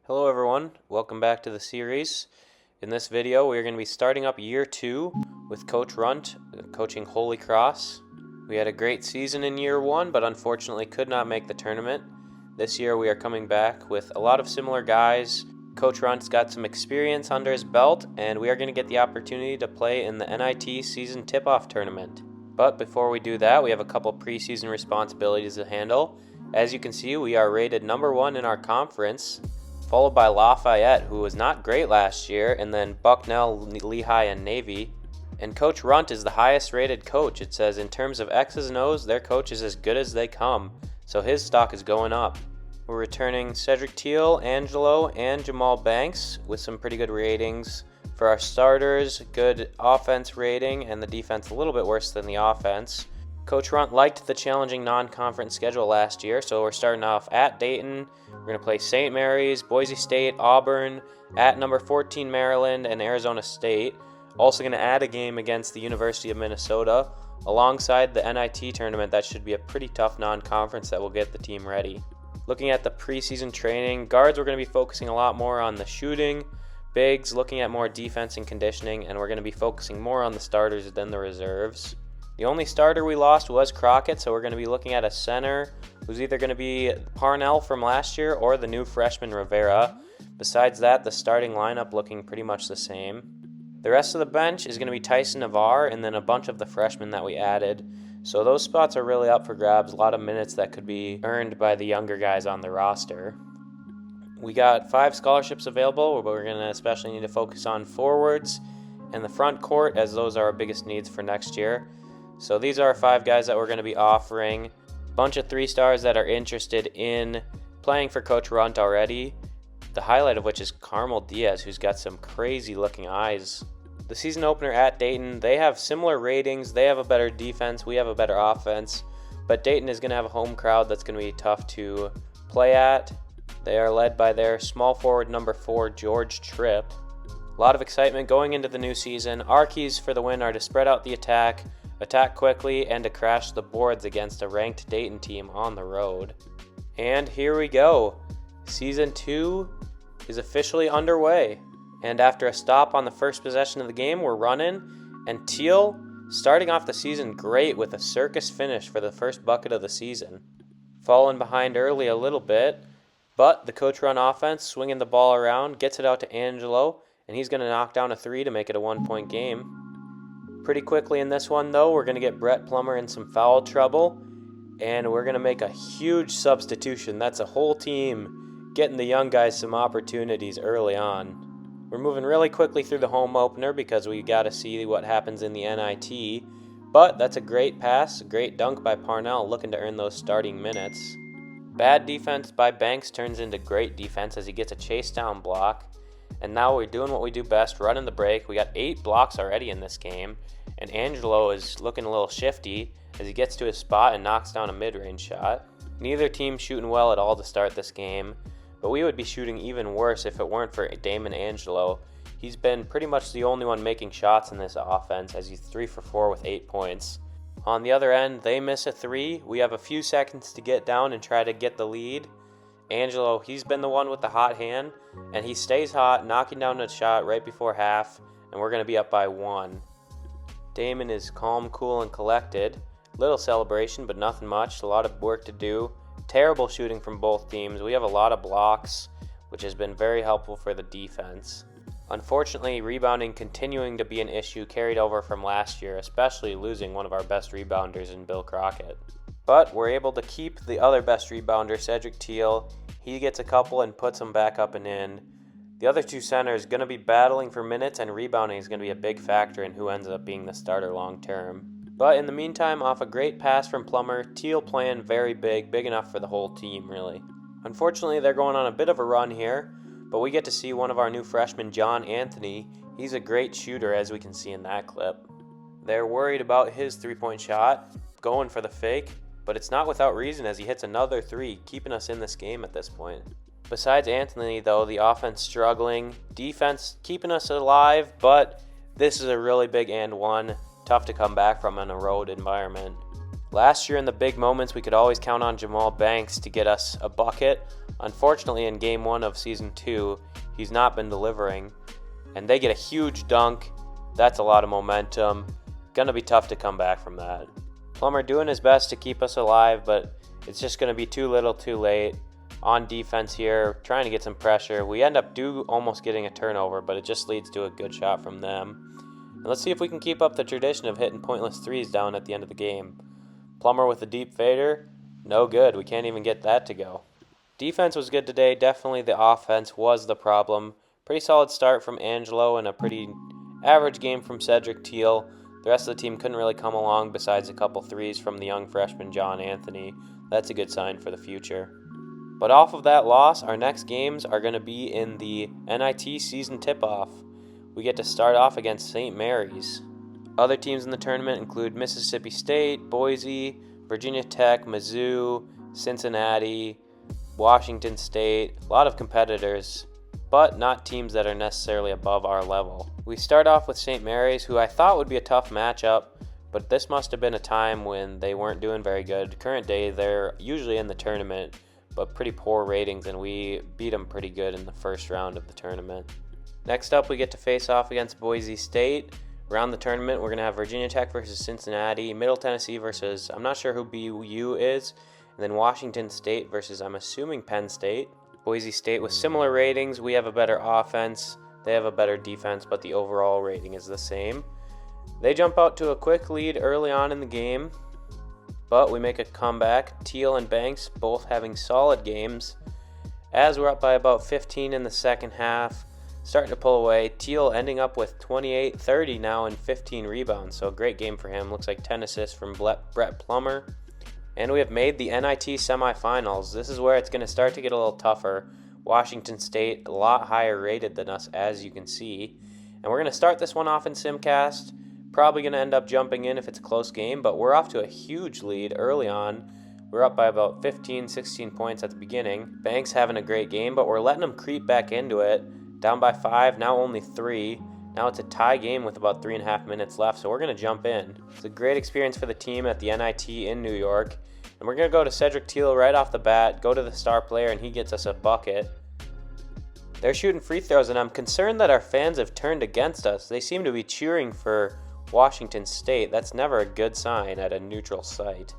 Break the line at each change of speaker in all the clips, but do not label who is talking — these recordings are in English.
Hello everyone, welcome back to the series. In this video we are going to be starting up year 2 with Coach Runt, coaching Holy Cross. We had a great season in year 1 but unfortunately could not make the tournament. This year we are coming back with a lot of similar guys. Coach Runt's got some experience under his belt and we are going to get the opportunity to play in the NIT season tip-off tournament. But before we do that, we have a couple preseason responsibilities to handle. As you can see, we are rated number 1 in our conference, followed by Lafayette, who was not great last year, and then Bucknell, Lehigh, and Navy. And Coach Runt is the highest rated coach. It says in terms of X's and O's, their coach is as good as they come, so his stock is going up. We're returning Cedric Teal, Angelo, and Jamal Banks with some pretty good ratings. For our starters, good offense rating, and the defense a little bit worse than the offense. Coach Runt liked the challenging non-conference schedule last year, so we're starting off at Dayton. We're going to play St. Mary's, Boise State, Auburn, at number 14 Maryland, and Arizona State. Also going to add a game against the University of Minnesota, alongside the NIT tournament. That should be a pretty tough non-conference that will get the team ready. Looking at the preseason training, guards we're going to be focusing a lot more on the shooting. Bigs looking at more defense and conditioning, and we're going to be focusing more on the starters than the reserves. The only starter we lost was Crockett, so we're going to be looking at a center who's either going to be Parnell from last year or the new freshman Rivera. Besides that, the starting lineup looking pretty much the same. The rest of the bench is going to be Tyson Navarre and then a bunch of the freshmen that we added. So those spots are really up for grabs, a lot of minutes that could be earned by the younger guys on the roster. We got 5 scholarships available, but we're going to especially need to focus on forwards and the front court, as those are our biggest needs for next year. So these are 5 guys that we're going to be offering. A bunch of 3-stars that are interested in playing for Coach Runt already, the highlight of which is Carmel Diaz, who's got some crazy looking eyes. The season opener at Dayton, they have similar ratings. They have a better defense. We have a better offense. But Dayton is going to have a home crowd that's going to be tough to play at. They are led by their small forward number 4, George Tripp. A lot of excitement going into the new season. Our keys for the win are to spread out the attack quickly, and to crash the boards against a ranked Dayton team on the road. And here we go. Season 2 is officially underway. And after a stop on the first possession of the game, we're running. And Teal starting off the season great with a circus finish for the first bucket of the season. Falling behind early a little bit, but the Coach Runt offense swinging the ball around, gets it out to Angelo, and he's going to knock down a 3 to make it a 1-point game. Pretty quickly in this one, though, we're going to get Brett Plummer in some foul trouble, and we're going to make a huge substitution. That's a whole team getting the young guys some opportunities early on. We're moving really quickly through the home opener because we got to see what happens in the NIT, but that's a great pass, a great dunk by Parnell, looking to earn those starting minutes. Bad defense by Banks turns into great defense as he gets a chase down block. And now we're doing what we do best, running the break. We got 8 blocks already in this game. And Angelo is looking a little shifty as he gets to his spot and knocks down a mid-range shot. Neither team shooting well at all to start this game, but we would be shooting even worse if it weren't for Damon Angelo. He's been pretty much the only one making shots in this offense as he's 3 for 4 with 8 points. On the other end, they miss a 3. We have a few seconds to get down and try to get the lead. Angelo, he's been the one with the hot hand, and he stays hot, knocking down a shot right before half, and we're going to be up by 1. Damon is calm, cool, and collected. Little celebration, but nothing much. A lot of work to do. Terrible shooting from both teams. We have a lot of blocks, which has been very helpful for the defense. Unfortunately, rebounding continuing to be an issue carried over from last year, especially losing one of our best rebounders in Bill Crockett. But we're able to keep the other best rebounder, Cedric Teal. He gets a couple and puts them back up and in. The other 2 centers going to be battling for minutes, and rebounding is going to be a big factor in who ends up being the starter long term. But in the meantime, off a great pass from Plummer, Teal playing very big enough for the whole team, really. Unfortunately, they're going on a bit of a run here, but we get to see one of our new freshmen, John Anthony. He's a great shooter, as we can see in that clip. They're worried about his 3-point shot, going for the fake, but it's not without reason as he hits another 3, keeping us in this game at this point. Besides Anthony, though, the offense struggling, defense keeping us alive, but this is a really big and one. Tough to come back from in a road environment. Last year in the big moments, we could always count on Jamal Banks to get us a bucket. Unfortunately, in Game 1 of Season 2, he's not been delivering. And they get a huge dunk. That's a lot of momentum. Gonna be tough to come back from that. Plummer doing his best to keep us alive, but it's just gonna be too little too late. On defense here, trying to get some pressure. We end up almost getting a turnover, but it just leads to a good shot from them. And let's see if we can keep up the tradition of hitting pointless threes down at the end of the game. Plummer with a deep fader, no good. We can't even get that to go. Defense was good today. Definitely the offense was the problem. Pretty solid start from Angelo and a pretty average game from Cedric Teal. The rest of the team couldn't really come along besides a couple threes from the young freshman John Anthony. That's a good sign for the future. But off of that loss, our next games are going to be in the NIT season tip-off. We get to start off against St. Mary's. Other teams in the tournament include Mississippi State, Boise, Virginia Tech, Mizzou, Cincinnati, Washington State. A lot of competitors, but not teams that are necessarily above our level. We start off with St. Mary's, who I thought would be a tough matchup, but this must have been a time when they weren't doing very good. Current day, they're usually in the tournament, but pretty poor ratings, and we beat them pretty good in the first round of the tournament. Next up, we get to face off against Boise State. Around the tournament, we're going to have Virginia Tech versus Cincinnati, Middle Tennessee versus, I'm not sure who BU is, and then Washington State versus, I'm assuming, Penn State. Boise State with similar ratings. We have a better offense. They have a better defense, but the overall rating is the same. They jump out to a quick lead early on in the game, but we make a comeback. Teal and Banks both having solid games. As we're up by about 15 in the second half, starting to pull away. Teal ending up with 28, 30 now and 15 rebounds. So a great game for him. Looks like 10 assists from Brett Plummer. And we have made the NIT semifinals. This is where it's going to start to get a little tougher. Washington State, a lot higher rated than us, as you can see. And we're going to start this one off in Simcast. Probably going to end up jumping in if it's a close game, but we're off to a huge lead early on. We're up by about 15, 16 points at the beginning. Banks having a great game, but we're letting them creep back into it. Down by 5, now only 3. Now it's a tie game with about 3.5 minutes left, so we're going to jump in. It's a great experience for the team at the NIT in New York. And we're going to go to Cedric Teal right off the bat, go to the star player, and he gets us a bucket. They're shooting free throws, and I'm concerned that our fans have turned against us. They seem to be cheering for Washington State. That's never a good sign at a neutral site.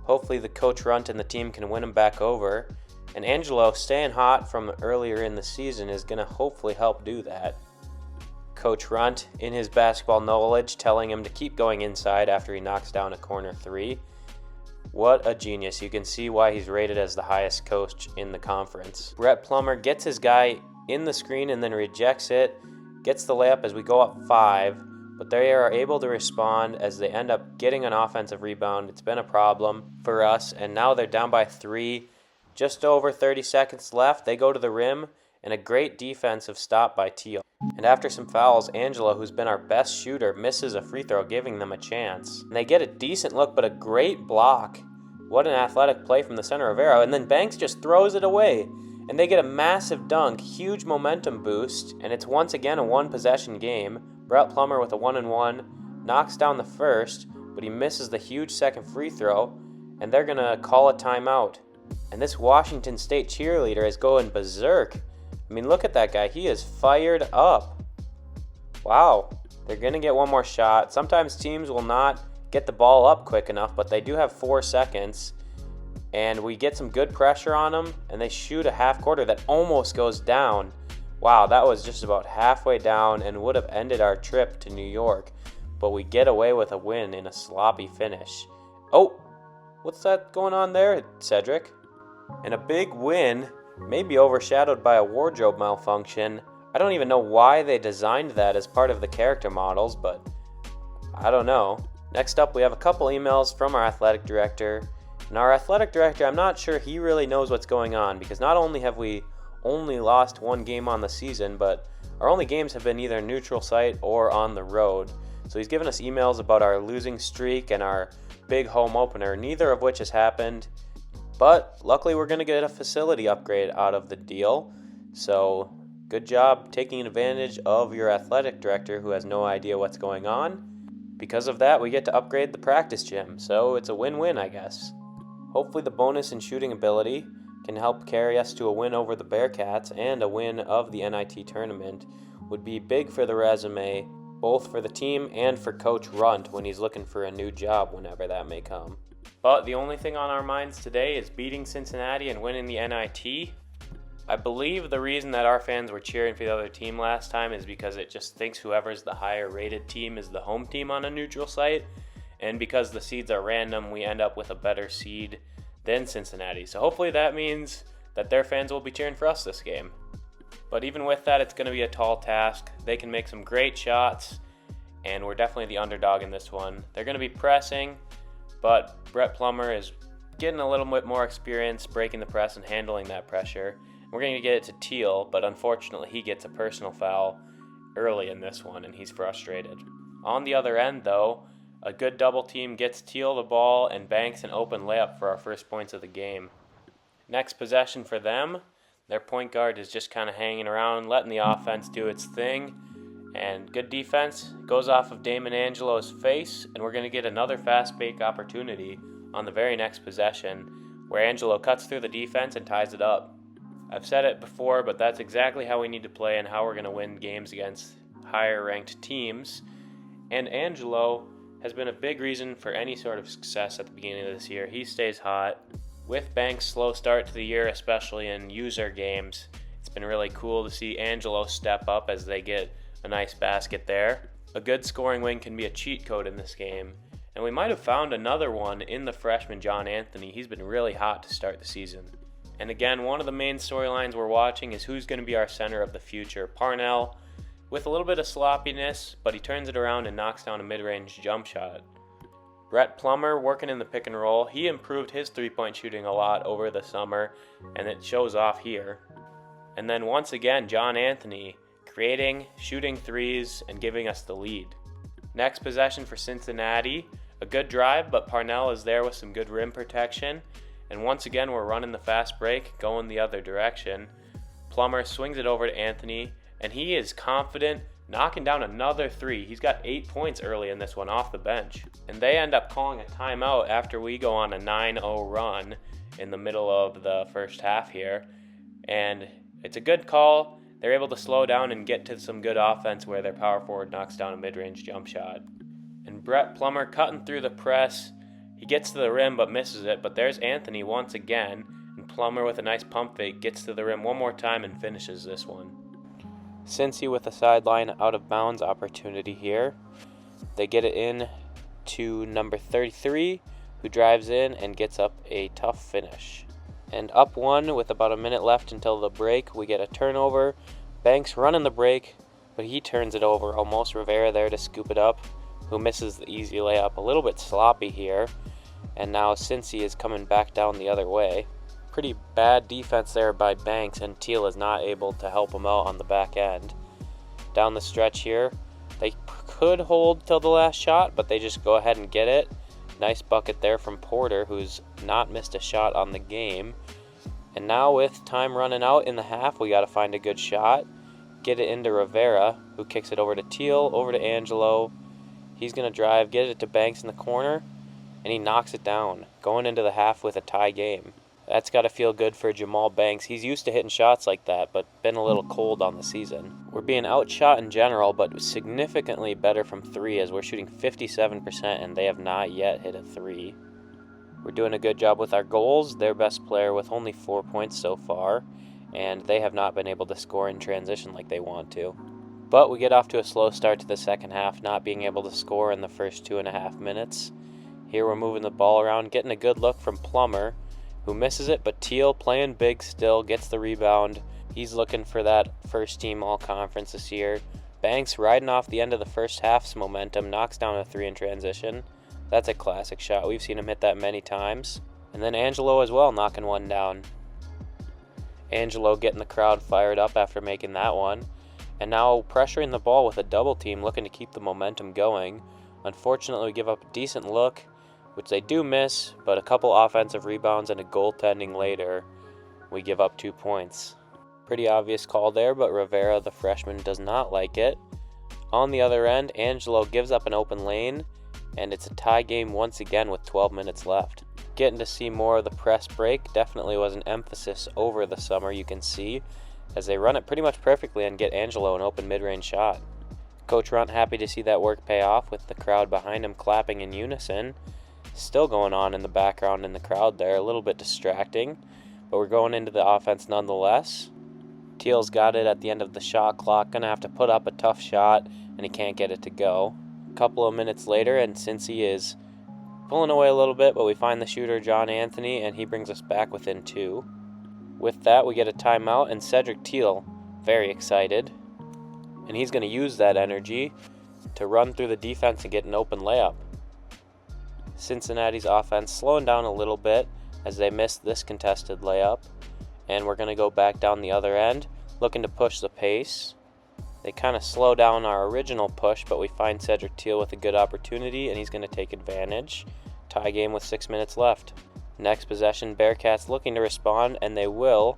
Hopefully the coach Runt and the team can win him back over. And Angelo, staying hot from earlier in the season, is going to hopefully help do that. Coach Runt, in his basketball knowledge, telling him to keep going inside after he knocks down a corner 3. What a genius. You can see why he's rated as the highest coach in the conference. Brett Plummer gets his guy in the screen and then rejects it. Gets the layup as we go up 5. But they are able to respond as they end up getting an offensive rebound. It's been a problem for us, and now they're down by 3. Just over 30 seconds left. They go to the rim, and a great defensive stop by Teal. And after some fouls, Angelo, who's been our best shooter, misses a free throw, giving them a chance. And they get a decent look, but a great block. What an athletic play from the center of arrow. And then Banks just throws it away. And they get a massive dunk, huge momentum boost, and it's once again a one-possession game. Brett Plummer with a 1-and-1, knocks down the first, but he misses the huge second free throw, and they're going to call a timeout. And this Washington State cheerleader is going berserk. I mean, look at that guy. He is fired up. Wow. They're going to get one more shot. Sometimes teams will not get the ball up quick enough, but they do have 4 seconds. And we get some good pressure on them, and they shoot a half quarter that almost goes down. Wow, that was just about halfway down and would have ended our trip to New York. But we get away with a win in a sloppy finish. Oh, what's that going on there, Cedric? And a big win, maybe overshadowed by a wardrobe malfunction. I don't even know why they designed that as part of the character models, but I don't know. Next up, we have a couple emails from our athletic director. And our athletic director, I'm not sure he really knows what's going on, because not only have we only lost 1 game on the season, but our only games have been either neutral site or on the road. So he's given us emails about our losing streak and our big home opener, neither of which has happened. But luckily we're going to get a facility upgrade out of the deal. So good job taking advantage of your athletic director who has no idea what's going on. Because of that, we get to upgrade the practice gym, so it's a win-win, I guess. Hopefully the bonus in shooting ability can help carry us to a win over the Bearcats, and a win of the NIT tournament would be big for the resume, both for the team and for Coach Runt when he's looking for a new job whenever that may come. But the only thing on our minds today is beating Cincinnati and winning the NIT. I believe the reason that our fans were cheering for the other team last time is because it just thinks whoever's the higher rated team is the home team on a neutral site. And because the seeds are random, we end up with a better seed than Cincinnati. So hopefully that means that their fans will be cheering for us this game. But even with that, it's going to be a tall task. They can make some great shots, and we're definitely the underdog in this one. They're going to be pressing, but Brett Plummer is getting a little bit more experience breaking the press and handling that pressure. We're going to get it to Teal, but unfortunately he gets a personal foul early in this one, and he's frustrated. On the other end, though, a good double team gets Teal the ball and banks an open layup for our first points of the game. Next possession for them, their point guard is just kind of hanging around, letting the offense do its thing, and good defense goes off of Damon Angelo's face, and we're going to get another fast break opportunity on the very next possession, where Angelo cuts through the defense and ties it up. I've said it before, but that's exactly how we need to play and how we're going to win games against higher-ranked teams. And Angelo has been a big reason for any sort of success at the beginning of this year. He stays hot. With Banks' slow start to the year, especially in user games, it's been really cool to see Angelo step up as they get a nice basket there. A good scoring wing can be a cheat code in this game. And we might have found another one in the freshman John Anthony. He's been really hot to start the season. And again, one of the main storylines we're watching is who's going to be our center of the future. Parnell, with a little bit of sloppiness, but he turns it around and knocks down a mid-range jump shot. Brett Plummer working in the pick and roll. He improved his three-point shooting a lot over the summer, and it shows off here. And then once again, John Anthony creating, shooting threes, and giving us the lead. Next possession for Cincinnati. A good drive, but Parnell is there with some good rim protection. And once again, we're running the fast break, going the other direction. Plummer swings it over to Anthony, and he is confident, knocking down another three. He's got 8 points early in this one off the bench. And they end up calling a timeout after we go on a 9-0 run in the middle of the first half here. And it's a good call. They're able to slow down and get to some good offense where their power forward knocks down a mid-range jump shot. And Brett Plummer cutting through the press. He gets to the rim but misses it, but there's Anthony once again, and Plummer with a nice pump fake gets to the rim one more time and finishes this one. Cincy with a sideline out of bounds opportunity here. They get it in to number 33, who drives in and gets up a tough finish. And up one with about a minute left until the break, we get a turnover. Banks running the break, but he turns it over. Almost Rivera there to scoop it up, who misses the easy layup. A little bit sloppy here. And now Cincy is coming back down the other way. Pretty bad defense there by Banks, and Teal is not able to help him out on the back end. Down the stretch here, they could hold till the last shot, but they just go ahead and get it. Nice bucket there from Porter, who's not missed a shot on the game. And now with time running out in the half, we got to find a good shot. Get it into Rivera, who kicks it over to Teal, over to Angelo. He's going to drive, get it to Banks in the corner, and he knocks it down, going into the half with a tie game. That's got to feel good for Jamal Banks. He's used to hitting shots like that, but been a little cold on the season. We're being outshot in general, but significantly better from three, as we're shooting 57% and they have not yet hit a three. We're doing a good job with our goals. Their best player with only 4 points so far, and they have not been able to score in transition like they want to. But we get off to a slow start to the second half, not being able to score in the first 2.5 minutes. Here we're moving the ball around, getting a good look from Plummer, who misses it, but Teal playing big still, gets the rebound. He's looking for that first team all-conference this year. Banks riding off the end of the first half's momentum, knocks down a three in transition. That's a classic shot. We've seen him hit that many times. And then Angelo as well, knocking one down. Angelo getting the crowd fired up after making that one. And now pressuring the ball with a double team, looking to keep the momentum going. Unfortunately, we give up a decent look, which they do miss, but a couple offensive rebounds and a goaltending later, we give up 2 points. Pretty obvious call there, but Rivera, the freshman, does not like it. On the other end, Angelo gives up an open lane, and it's a tie game once again with 12 minutes left. Getting to see more of the press break definitely was an emphasis over the summer, you can see, as they run it pretty much perfectly and get Angelo an open mid-range shot. Coach Runt happy to see that work pay off with the crowd behind him clapping in unison. Still going on in the background in the crowd there, a little bit distracting, but we're going into the offense nonetheless. Teal's got it at the end of the shot clock, gonna have to put up a tough shot, and he can't get it to go. A couple of minutes later, and since he is pulling away a little bit, but we find the shooter John Anthony, and he brings us back within 2. With that, we get a timeout, and Cedric Teal, very excited, and he's gonna use that energy to run through the defense and get an open layup. Cincinnati's offense slowing down a little bit as they missed this contested layup, and we're going to go back down the other end, looking to push the pace. They kind of slow down our original push, but we find Cedric Teal with a good opportunity, and he's going to take advantage. Tie game with 6 minutes left. Next possession, Bearcats looking to respond, and they will,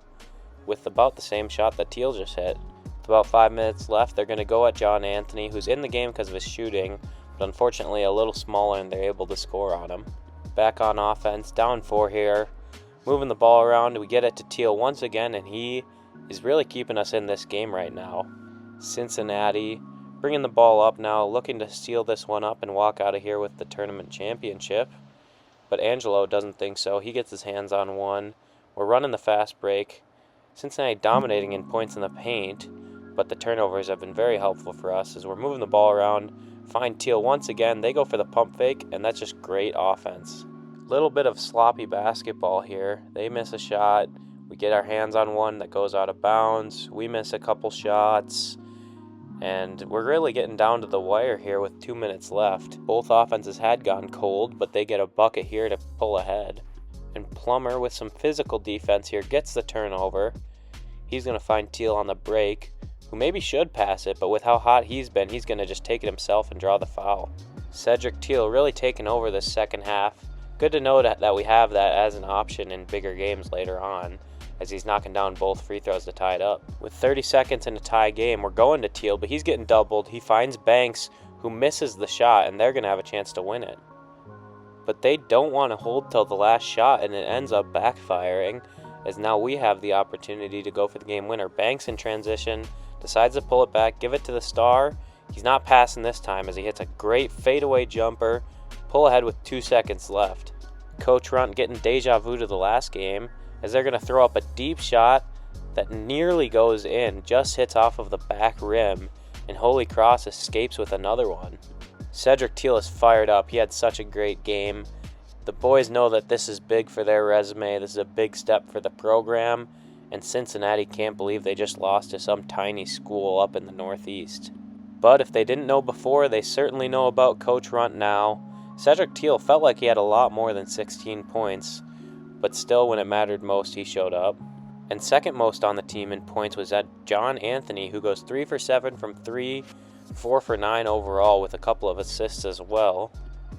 with about the same shot that Teal just hit. With about 5 minutes left, they're going to go at John Anthony, who's in the game because of his shooting, but unfortunately a little smaller, and they're able to score on him. Back on offense, down 4 here. Moving the ball around, we get it to Teal once again, and he is really keeping us in this game right now. Cincinnati bringing the ball up now, looking to steal this one up and walk out of here with the tournament championship. But Angelo doesn't think so. He gets his hands on one. We're running the fast break. Cincinnati dominating in points in the paint, but the turnovers have been very helpful for us as we're moving the ball around. Find Teal once again. They go for the pump fake, and that's just great offense. Little bit of sloppy basketball here. They miss a shot. We get our hands on one that goes out of bounds. We miss a couple shots. And we're really getting down to the wire here with 2 minutes left. Both offenses had gone cold, but they get a bucket here to pull ahead. And Plummer, with some physical defense here, gets the turnover. He's going to find Teal on the break, who maybe should pass it, but with how hot he's been, he's going to just take it himself and draw the foul. Cedric Teal really taking over this second half. Good to know that we have that as an option in bigger games later on, as he's knocking down both free throws to tie it up. With 30 seconds in a tie game, we're going to Teal, but he's getting doubled. He finds Banks, who misses the shot, and they're going to have a chance to win it. But they don't want to hold till the last shot, and it ends up backfiring, as now we have the opportunity to go for the game winner. Banks in transition, decides to pull it back, give it to the star. He's not passing this time as he hits a great fadeaway jumper, pull ahead with 2 seconds left. Coach Runt getting deja vu to the last game as they're going to throw up a deep shot that nearly goes in, just hits off of the back rim, and Holy Cross escapes with another one. Cedric Teal is fired up. He had such a great game. The boys know that this is big for their resume. This is a big step for the program, and Cincinnati can't believe they just lost to some tiny school up in the Northeast. But if they didn't know before, they certainly know about Coach Runt now. Cedric Teal felt like he had a lot more than 16 points, but still when it mattered most, he showed up. And second most on the team in points was at John Anthony, who goes 3 for 7 from 3, 4 for 9 overall with a couple of assists as well.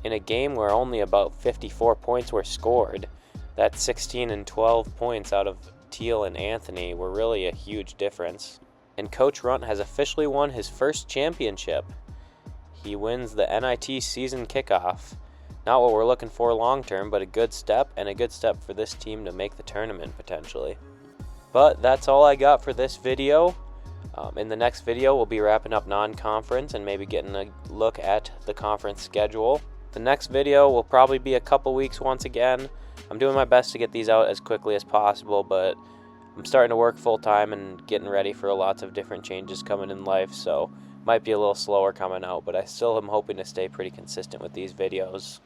In a game where only about 54 points were scored, that 16 and 12 points out of Teal and Anthony were really a huge difference. And Coach Runt has officially won his first championship. He wins the NIT season kickoff. Not what we're looking for long term, but a good step, and a good step for this team to make the tournament potentially. But that's all I got for this video. In the next video, we'll be wrapping up non-conference and maybe getting a look at the conference schedule. The next video will probably be a couple weeks once again. I'm doing my best to get these out as quickly as possible, but I'm starting to work full-time and getting ready for lots of different changes coming in life, so might be a little slower coming out, but I still am hoping to stay pretty consistent with these videos.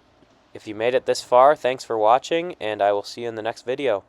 If you made it this far, thanks for watching, and I will see you in the next video.